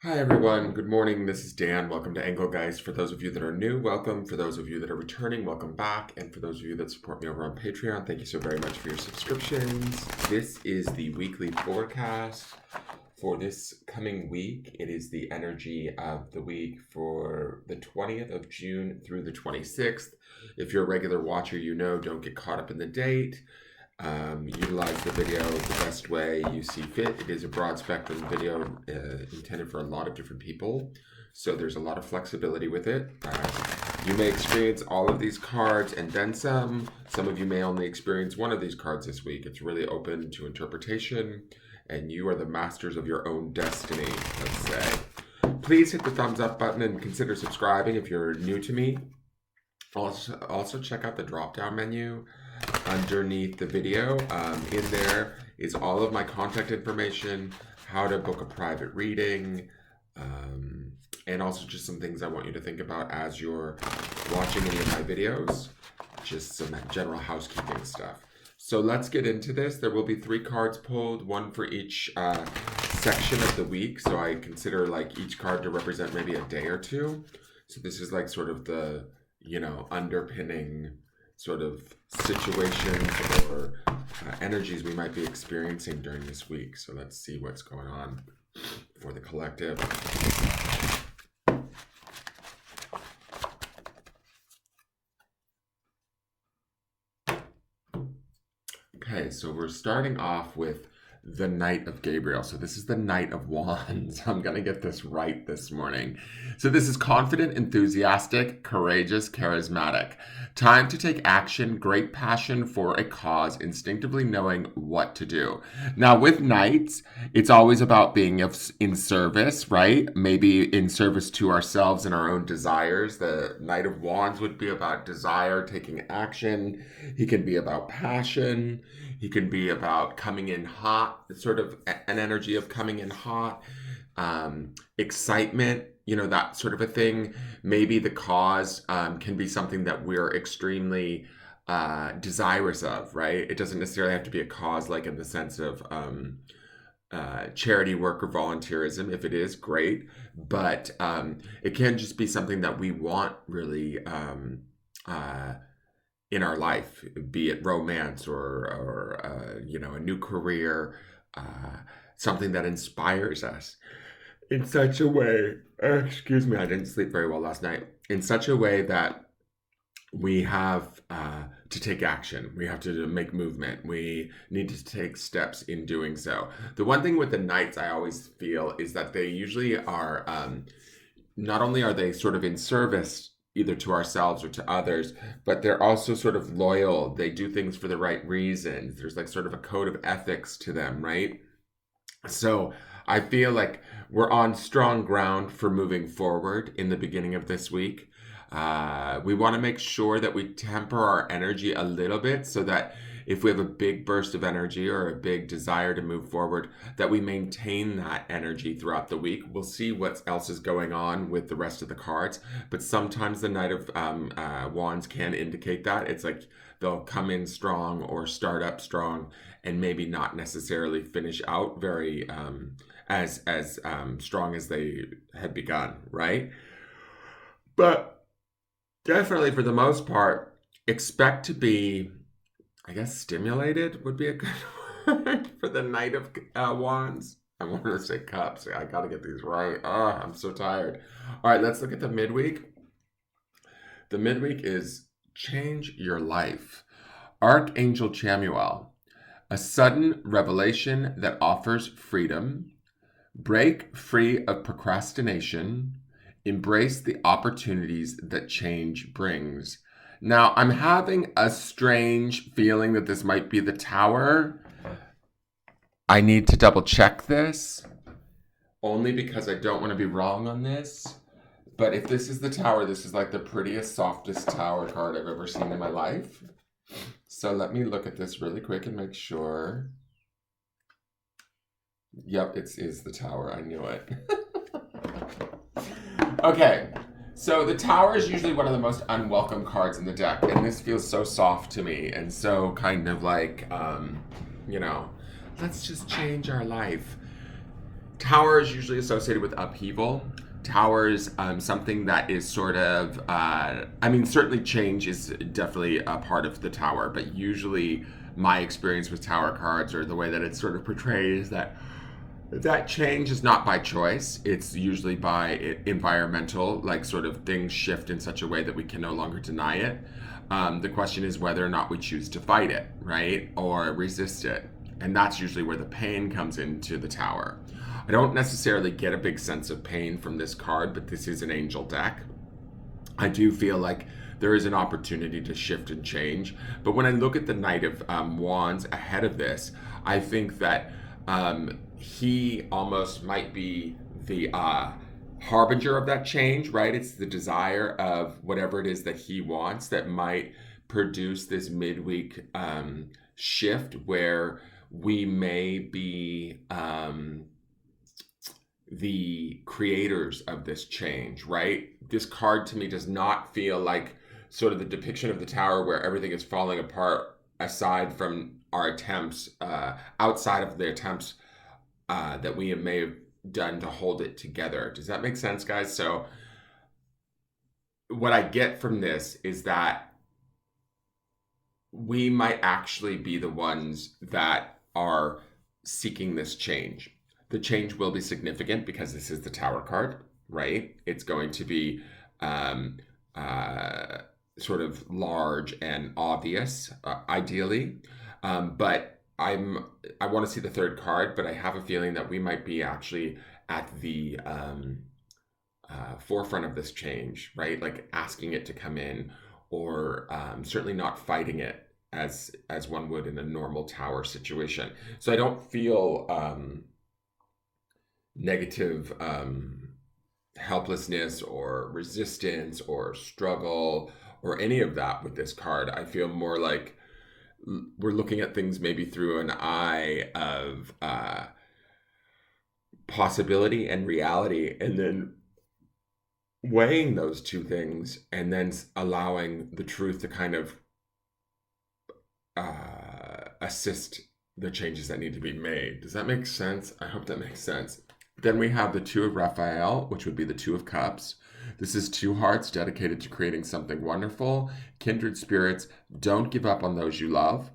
Hi everyone, good morning. This is Dan. Welcome to Engelgeist. For those of you that are new, welcome. For those of you that are returning, welcome back. And for those of you that support me over on Patreon, thank you so very much for your subscriptions. This is the weekly forecast for this coming week. It is the energy of the week for the 20th of June through the 26th. If you're a regular watcher, you know, don't get caught up in the date. Utilize the video the best way you see fit. It is a broad spectrum video intended for a lot of different people, so there's a lot of flexibility with it. You may experience all of these cards and then some. Some of you may only experience one of these cards this week. It's really open to interpretation, and you are the masters of your own destiny, let's say. Please hit the thumbs up button and consider subscribing if you're new to me. Also check out the drop-down menu underneath the video. In there is all of my contact information, how to book a private reading, and also just some things I want you to think about as you're watching any of my videos, just some general housekeeping stuff. So let's get into this. There will be 3 cards pulled, one for each section of the week. So I consider like each card to represent maybe a day or two. So this is like sort of the, underpinning sort of situations or energies we might be experiencing during this week. So let's see what's going on for the collective. Okay, so we're starting off with the Knight of Gabriel. So this is the Knight of Wands. I'm going to get this right this morning. So this is confident, enthusiastic, courageous, charismatic. Time to take action, great passion for a cause, instinctively knowing what to do. Now with Knights, it's always about being in service, right? Maybe in service to ourselves and our own desires. The Knight of Wands would be about desire, taking action. He can be about passion. He can be about coming in hot, sort of an energy of coming in hot, excitement, that sort of a thing. Maybe the cause can be something that we're extremely desirous of, right? It doesn't necessarily have to be a cause like in the sense of charity work or volunteerism. If it is, great. But it can just be something that we want really in our life, be it romance or a new career, something that inspires us in such a way. Excuse me, I didn't sleep very well last night. In such a way that we have to take action. We have to make movement. We need to take steps in doing so. The one thing with the Knights I always feel is that they usually are, not only are they sort of in service either to ourselves or to others, but they're also sort of loyal. They do things for the right reasons. There's like sort of a code of ethics to them, right? So I feel like we're on strong ground for moving forward in the beginning of this week. We want to make sure that we temper our energy a little bit so that if we have a big burst of energy or a big desire to move forward, that we maintain that energy throughout the week. We'll see what else is going on with the rest of the cards, but sometimes the Knight of Wands can indicate that. It's like they'll come in strong or start up strong and maybe not necessarily finish out very as strong as they had begun, right? But definitely for the most part, expect to be, I guess, stimulated would be a good word for the Knight of Wands. I wanted to say cups. I got to get these right. I'm so tired. All right, let's look at the midweek. The midweek is change your life. Archangel Chamuel. A sudden revelation that offers freedom. Break free of procrastination. Embrace the opportunities that change brings. Now, I'm having a strange feeling that this might be the Tower. I need to double check this, only because I don't want to be wrong on this. But if this is the Tower, this is like the prettiest, softest Tower card I've ever seen in my life. So let me look at this really quick and make sure. Yep, it is the Tower. I knew it. Okay. So the Tower is usually one of the most unwelcome cards in the deck, and this feels so soft to me, and so kind of like, let's just change our life. Tower is usually associated with upheaval. Tower is something that is sort of, I mean, certainly change is definitely a part of the tower, but usually my experience with tower cards, or the way that it's sort of portrayed, is that change is not by choice. It's usually by environmental, like sort of things shift in such a way that we can no longer deny it. The question is whether or not we choose to fight it, right? Or resist it. And that's usually where the pain comes into the tower. I don't necessarily get a big sense of pain from this card, but this is an angel deck. I do feel like there is an opportunity to shift and change. But when I look at the Knight of Wands ahead of this, I think that he almost might be the harbinger of that change, right? It's the desire of whatever it is that he wants that might produce this midweek shift where we may be the creators of this change, right? This card to me does not feel like sort of the depiction of the tower where everything is falling apart aside from our attempts, outside of the attempts that we may have done to hold it together. Does that make sense, guys? So what I get from this is that we might actually be the ones that are seeking this change. The change will be significant because this is the Tower card, right? It's going to be sort of large and obvious, ideally. But I want to see the third card, but I have a feeling that we might be actually at the forefront of this change, right? Like asking it to come in, or certainly not fighting it as one would in a normal tower situation. So I don't feel negative helplessness or resistance or struggle or any of that with this card. I feel more like we're looking at things maybe through an eye of possibility and reality, and then weighing those two things, and then allowing the truth to kind of assist the changes that need to be made. Does that make sense? I hope that makes sense. Then we have the Two of Raphael, which would be the Two of Cups. This is two hearts dedicated to creating something wonderful. Kindred spirits, don't give up on those you love.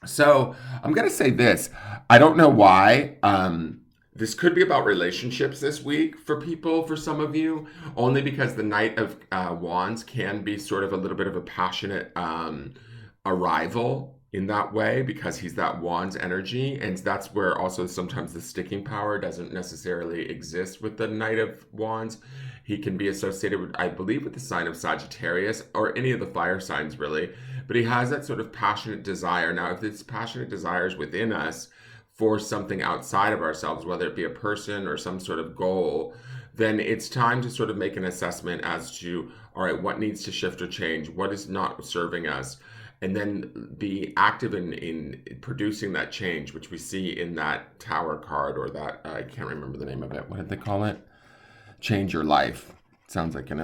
So I'm going to say this. I don't know why. This could be about relationships this week for people, for some of you, only because the Knight of Wands can be sort of a little bit of a passionate arrival in that way, because he's that Wands energy. And that's where also sometimes the sticking power doesn't necessarily exist with the Knight of Wands. He can be associated with, I believe, with the sign of Sagittarius, or any of the fire signs really. But he has that sort of passionate desire. Now, if this passionate desire is within us for something outside of ourselves, whether it be a person or some sort of goal, then it's time to sort of make an assessment as to, all right, what needs to shift or change? What is not serving us? And then be active in producing that change, which we see in that Tower card, or that, I can't remember the name of it. What did they call it? Change Your Life. Sounds like what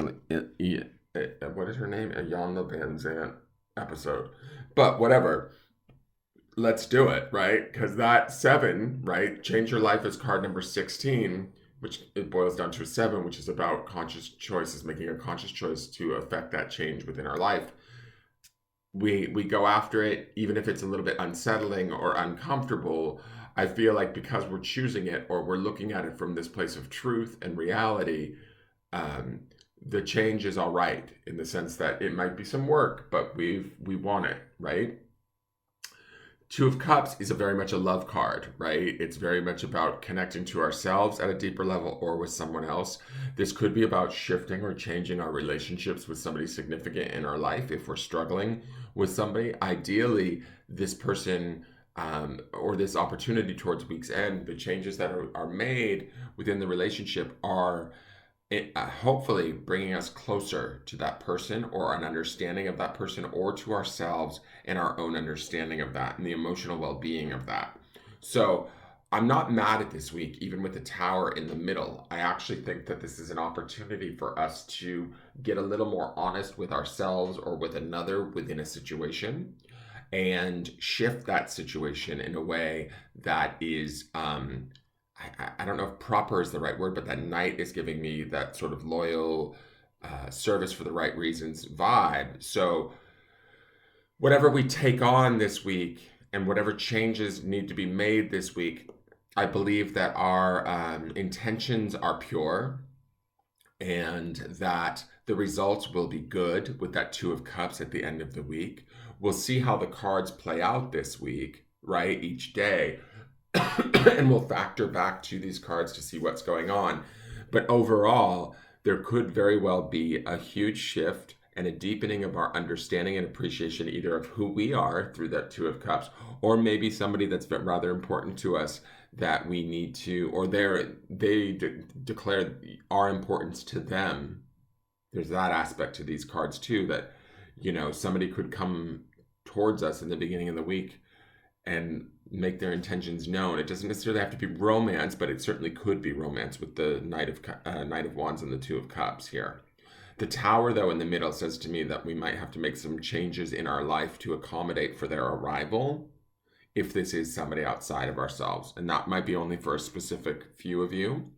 is her name? A Jan Van Zant episode. But whatever. Let's do it, right? Because that 7, right? Change Your Life is card number 16, which it boils down to a 7, which is about conscious choices, making a conscious choice to affect that change within our life. We go after it, even if it's a little bit unsettling or uncomfortable. I feel like because we're choosing it, or we're looking at it from this place of truth and reality, the change is all right, in the sense that it might be some work, but we want it, right? Two of Cups is very much a love card, right? It's very much about connecting to ourselves at a deeper level, or with someone else. This could be about shifting or changing our relationships with somebody significant in our life if we're struggling with somebody. Ideally, this person or this opportunity towards week's end, the changes that are made within the relationship are hopefully bringing us closer to that person, or an understanding of that person, or to ourselves and our own understanding of that, and the emotional well-being of that. So I'm not mad at this week, even with the Tower in the middle. I actually think that this is an opportunity for us to get a little more honest with ourselves or with another within a situation, and shift that situation in a way that is I don't know if proper is the right word, but that Knight is giving me that sort of loyal service for the right reasons vibe. So whatever we take on this week and whatever changes need to be made this week, I believe that our intentions are pure and that the results will be good with that Two of Cups at the end of the week. We'll see how the cards play out this week, right? Each day. And we'll factor back to these cards to see what's going on. But overall, there could very well be a huge shift and a deepening of our understanding and appreciation either of who we are through that Two of Cups, or maybe somebody that's rather important to us that we need to, or declare our importance to them. There's that aspect to these cards too, that, somebody could come towards us in the beginning of the week and make their intentions known. It doesn't necessarily have to be romance, but it certainly could be romance with the Knight of Wands and the Two of Cups here. The Tower, though, in the middle says to me that we might have to make some changes in our life to accommodate for their arrival, if this is somebody outside of ourselves. And that might be only for a specific few of you.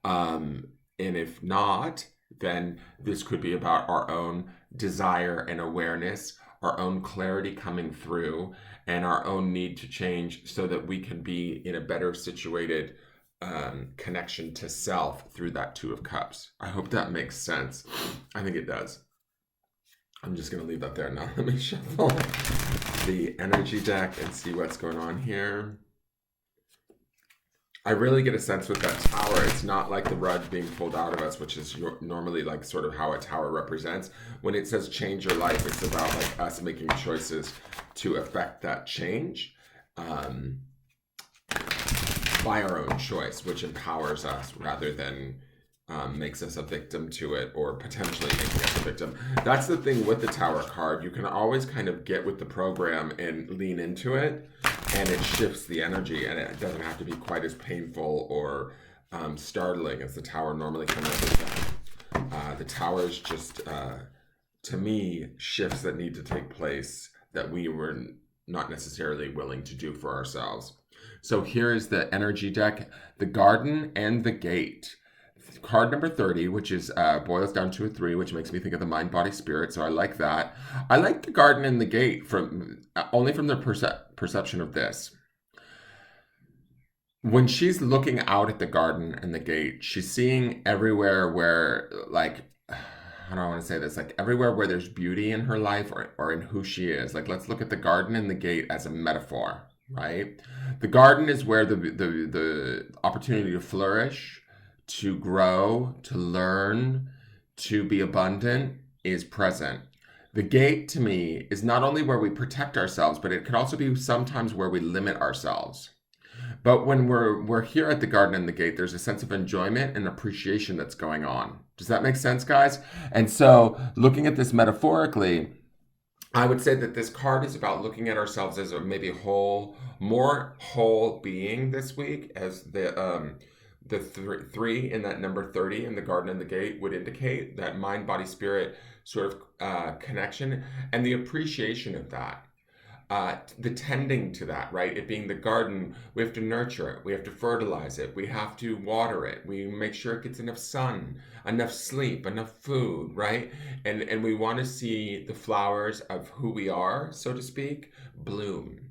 And if not, then this could be about our own desire and awareness, our own clarity coming through, and our own need to change so that we can be in a better situated connection to self through that Two of Cups. I hope that makes sense. I think it does. I'm just going to leave that there now. Let me shuffle the energy deck and see what's going on here. I really get a sense with that Tower, it's not like the rug being pulled out of us, which is normally like sort of how a Tower represents. When it says change your life, it's about like us making choices to affect that change by our own choice, which empowers us rather than makes us a victim to it, or potentially making us a victim. That's the thing with the Tower card. You can always kind of get with the program and lean into it, and it shifts the energy, and it doesn't have to be quite as painful or startling as the Tower normally can represent. The Tower is just, to me, shifts that need to take place that we were not necessarily willing to do for ourselves. So here is the energy deck, the Garden and the Gate. Card number 30, which is boils down to a 3, which makes me think of the mind, body, spirit. So I like that. I like the Garden and the Gate from only from the perception of this. When she's looking out at the Garden and the Gate, she's seeing everywhere where, like, how do I want to say this? Like everywhere where there's beauty in her life, or in who she is. Like, let's look at the Garden and the Gate as a metaphor, right? The garden is where the opportunity to flourish, to grow, to learn, to be abundant is present. The gate, to me, is not only where we protect ourselves, but it could also be sometimes where we limit ourselves. But when we're here at the Garden and the Gate, there's a sense of enjoyment and appreciation that's going on. Does that make sense, guys? And so, looking at this metaphorically, I would say that this card is about looking at ourselves as a maybe more whole being this week, as the three in that number 30 in the Garden and the Gate would indicate, that mind, body, spirit sort of connection and the appreciation of that. The tending to that, right? It being the garden, we have to nurture it, we have to fertilize it, we have to water it, we make sure it gets enough sun, enough sleep, enough food, right? And we want to see the flowers of who we are, so to speak, bloom.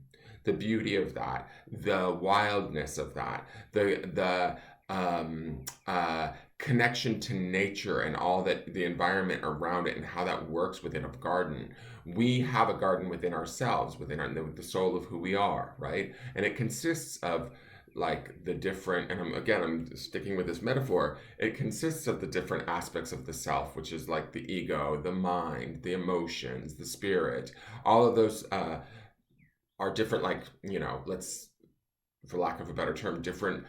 The beauty of that, the wildness of that, the connection to nature and all that, the environment around it and how that works within a garden. We have a garden within ourselves, within the soul of who we are, right? And it consists of like the different, and I'm sticking with this metaphor, it consists of the different aspects of the self, which is like the ego, the mind, the emotions, the spirit. All of those are different, like, let's, for lack of a better term, different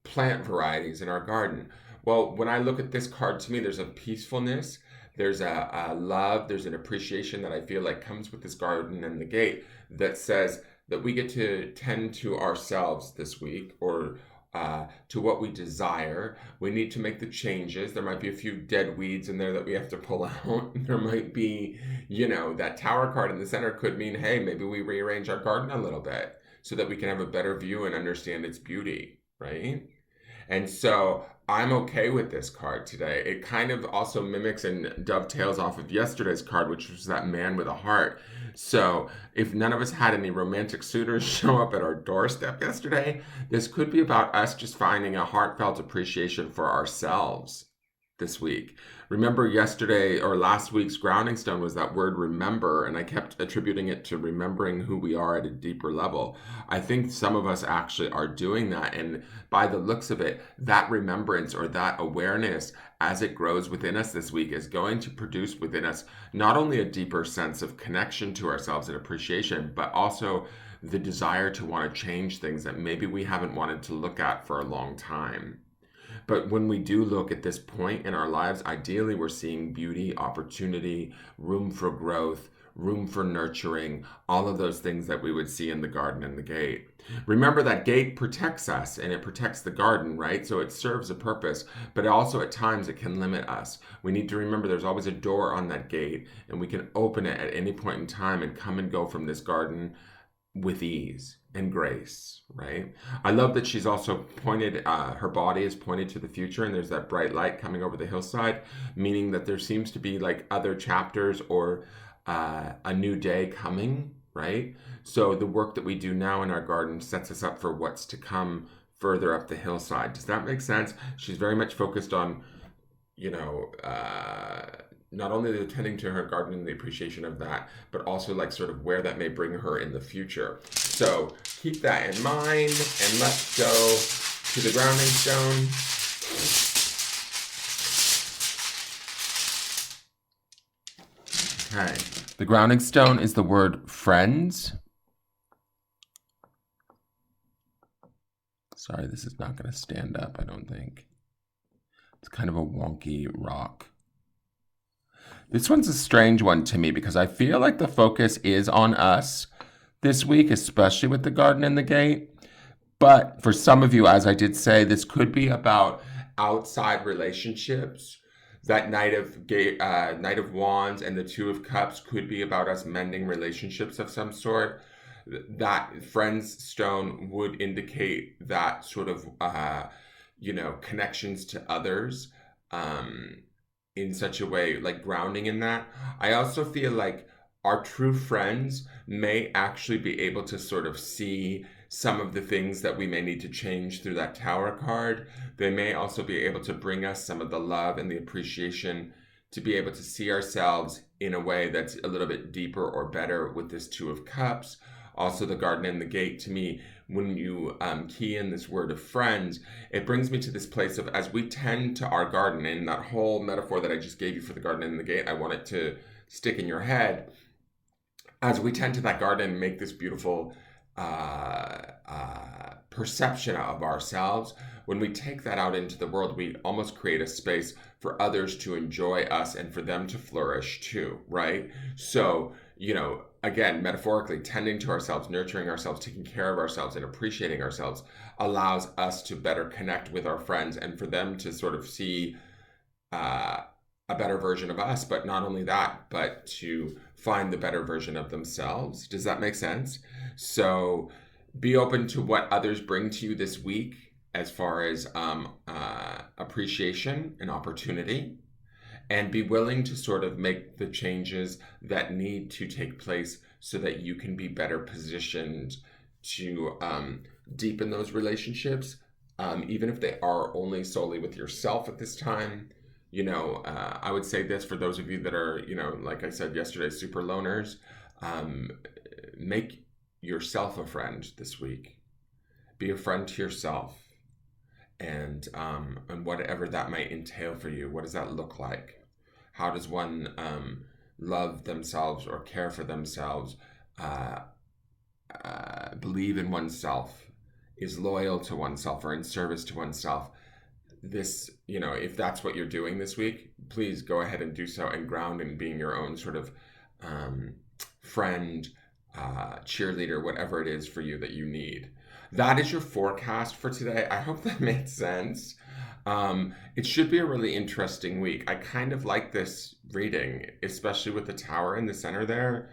plant varieties in our garden. Well, when I look at this card, to me, there's a peacefulness, there's a love, there's an appreciation that I feel like comes with this Garden and the Gate, that says that we get to tend to ourselves this week, or to what we desire. We need to make the changes. There might be a few dead weeds in there that we have to pull out. There might be, that Tower card in the center could mean, hey, maybe we rearrange our garden a little bit so that we can have a better view and understand its beauty. right? And so I'm okay with this card today. It kind of also mimics and dovetails off of yesterday's card, which was that man with a heart. So if none of us had any romantic suitors show up at our doorstep yesterday, this could be about us just finding a heartfelt appreciation for ourselves this week. Remember yesterday or last week's grounding stone was that word remember, and I kept attributing it to remembering who we are at a deeper level. I think some of us actually are doing that, and by the looks of it, that remembrance or that awareness as it grows within us this week is going to produce within us not only a deeper sense of connection to ourselves and appreciation, but also the desire to want to change things that maybe we haven't wanted to look at for a long time. But when we do look at this point in our lives, ideally we're seeing beauty, opportunity, room for growth, room for nurturing, all of those things that we would see in the garden and the gate. Remember that gate protects us and it protects the garden, right? So it serves a purpose, but also at times it can limit us. We need to remember there's always a door on that gate and we can open it at any point in time and come and go from this garden with ease and grace, right? I love that she's also pointed, her body is pointed to the future, and there's that bright light coming over the hillside, meaning that there seems to be like other chapters or a new day coming, right? So the work that we do now in our garden sets us up for what's to come further up the hillside. Does that make sense? She's very much focused on, you know, not only the tending to her garden and the appreciation of that, but also like sort of where that may bring her in the future. So keep that in mind, and let's go to the grounding stone. Okay, the grounding stone is the word friends. Sorry, this is not going to stand up, I don't think. It's kind of a wonky rock. This one's a strange one to me because I feel like the focus is on us this week, especially with the garden and the gate. But for some of you, as I did say, this could be about outside relationships. That Knight of Wands and the Two of Cups could be about us mending relationships of some sort. That Friends stone would indicate that sort of, connections to others. In such a way, like grounding in that. I also feel like our true friends may actually be able to sort of see some of the things that we may need to change through that Tower card. They may also be able to bring us some of the love and the appreciation to be able to see ourselves in a way that's a little bit deeper or better with this Two of Cups. Also, the garden and the gate, to me, when you key in this word of friends, it brings me to this place of, as we tend to our garden, and that whole metaphor that I just gave you for the garden and the gate, I want it to stick in your head. As we tend to that garden and make this beautiful perception of ourselves, when we take that out into the world, we almost create a space for others to enjoy us and for them to flourish too, right? So, again, metaphorically, tending to ourselves, nurturing ourselves, taking care of ourselves, and appreciating ourselves allows us to better connect with our friends and for them to sort of see a better version of us. But not only that, but to find the better version of themselves. Does that make sense? So be open to what others bring to you this week as far as appreciation and opportunity. And be willing to sort of make the changes that need to take place so that you can be better positioned to deepen those relationships, even if they are only solely with yourself at this time. I would say this for those of you that are, like I said yesterday, super loners, make yourself a friend this week. Be a friend to yourself. And whatever that might entail for you, what does that look like? How does one love themselves or care for themselves, believe in oneself, is loyal to oneself or in service to oneself? This, if that's what you're doing this week, please go ahead and do so and ground in being your own sort of friend, cheerleader, whatever it is for you that you need. That is your forecast for today. I hope that made sense. It should be a really interesting week. I kind of like this reading, especially with the Tower in the center there.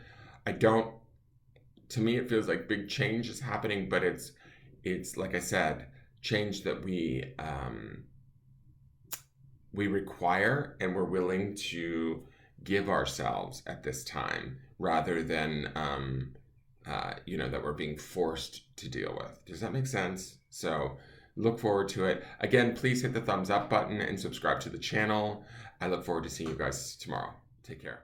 To me, it feels like big change is happening, but it's like I said, change that we require and we're willing to give ourselves at this time, rather than that we're being forced to deal with. Does that make sense? So look forward to it. Again, please hit the thumbs up button and subscribe to the channel. I look forward to seeing you guys tomorrow. Take care.